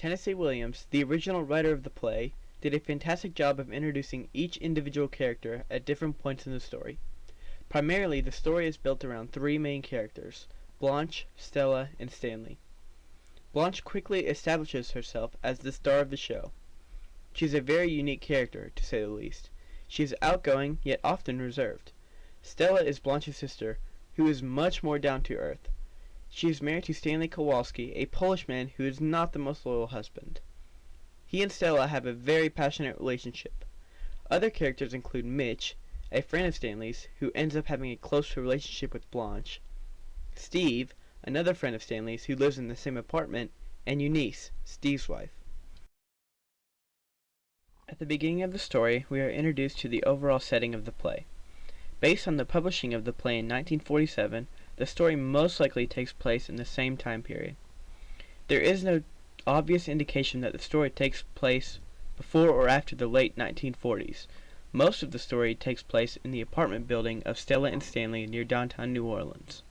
Tennessee Williams, the original writer of the play, did a fantastic job of introducing each individual character at different points in the story. Primarily, the story is built around three main characters: Blanche, Stella, and Stanley. Blanche quickly establishes herself as the star of the show. She is a very unique character, to say the least. She is outgoing, yet often reserved. Stella is Blanche's sister, who is much more down to earth. She is married to Stanley Kowalski, a Polish man who is not the most loyal husband. He and Stella have a very passionate relationship. Other characters include Mitch, a friend of Stanley's, who ends up having a close relationship with Blanche; Steve, another friend of Stanley's who lives in the same apartment; and Eunice, Steve's wife. At the beginning of the story, we are introduced to the overall setting of the play. Based on the publishing of the play in 1947, the story most likely takes place in the same time period. There is no obvious indication that the story takes place before or after the late 1940s. Most of the story takes place in the apartment building of Stella and Stanley near downtown New Orleans.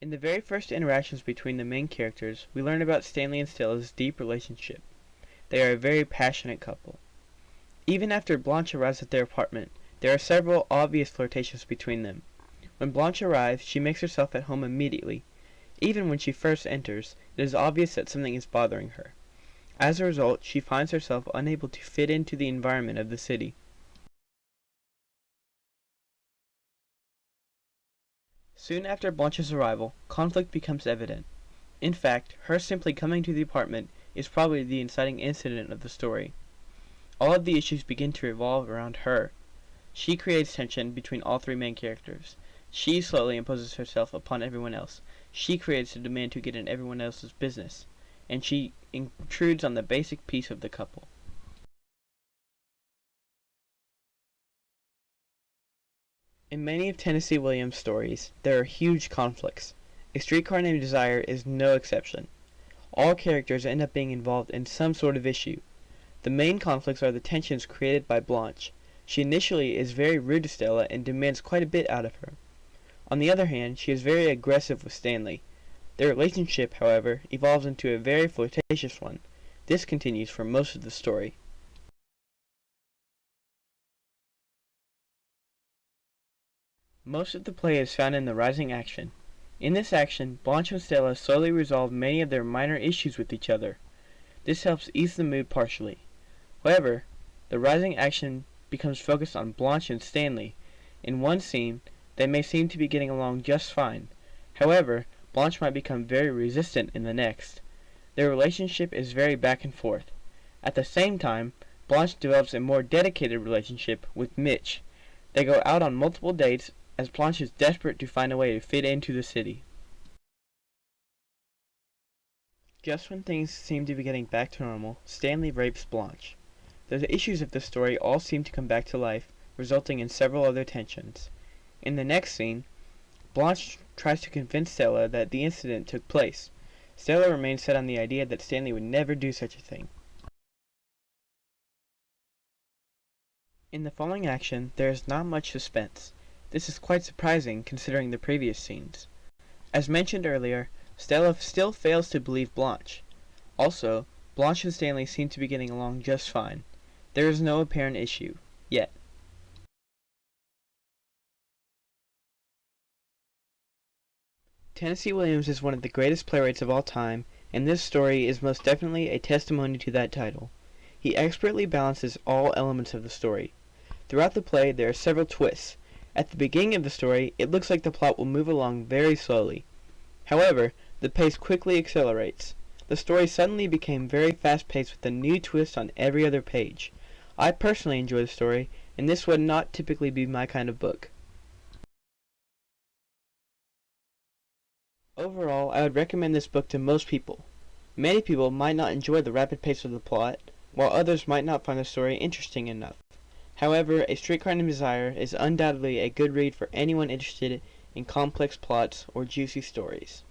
In the very first interactions between the main characters, we learn about Stanley and Stella's deep relationship. They are a very passionate couple. Even after Blanche arrives at their apartment, there are several obvious flirtations between them. When Blanche arrives, she makes herself at home immediately. Even when she first enters, it is obvious that something is bothering her. As a result, she finds herself unable to fit into the environment of the city. Soon after Blanche's arrival, conflict becomes evident. In fact, her simply coming to the apartment is probably the inciting incident of the story. All of the issues begin to revolve around her. She creates tension between all three main characters. She slowly imposes herself upon everyone else. She creates a demand to get in everyone else's business. And she intrudes on the basic peace of the couple. In many of Tennessee Williams' stories, there are huge conflicts. A Streetcar Named Desire is no exception. All characters end up being involved in some sort of issue. The main conflicts are the tensions created by Blanche. She initially is very rude to Stella and demands quite a bit out of her. On the other hand, she is very aggressive with Stanley. Their relationship, however, evolves into a very flirtatious one. This continues for most of the story. Most of the play is found in the rising action. In this action, Blanche and Stella slowly resolve many of their minor issues with each other. This helps ease the mood partially. However, the rising action becomes focused on Blanche and Stanley. In one scene, they may seem to be getting along just fine. However, Blanche might become very resistant in the next. Their relationship is very back and forth. At the same time, Blanche develops a more dedicated relationship with Mitch. They go out on multiple dates as Blanche is desperate to find a way to fit into the city. Just when things seem to be getting back to normal, Stanley rapes Blanche. The issues of the story all seem to come back to life, resulting in several other tensions. In the next scene, Blanche tries to convince Stella that the incident took place. Stella remains set on the idea that Stanley would never do such a thing. In the following action, there is not much suspense. This is quite surprising considering the previous scenes. As mentioned earlier, Stella still fails to believe Blanche. Also, Blanche and Stanley seem to be getting along just fine. There is no apparent issue, yet. Tennessee Williams is one of the greatest playwrights of all time, and this story is most definitely a testimony to that title. He expertly balances all elements of the story. Throughout the play, there are several twists. At the beginning of the story, it looks like the plot will move along very slowly. However, the pace quickly accelerates. The story suddenly became very fast-paced with a new twist on every other page. I personally enjoy the story, and this would not typically be my kind of book. Overall, I would recommend this book to most people. Many people might not enjoy the rapid pace of the plot, while others might not find the story interesting enough. However, A Streetcar Named Desire is undoubtedly a good read for anyone interested in complex plots or juicy stories.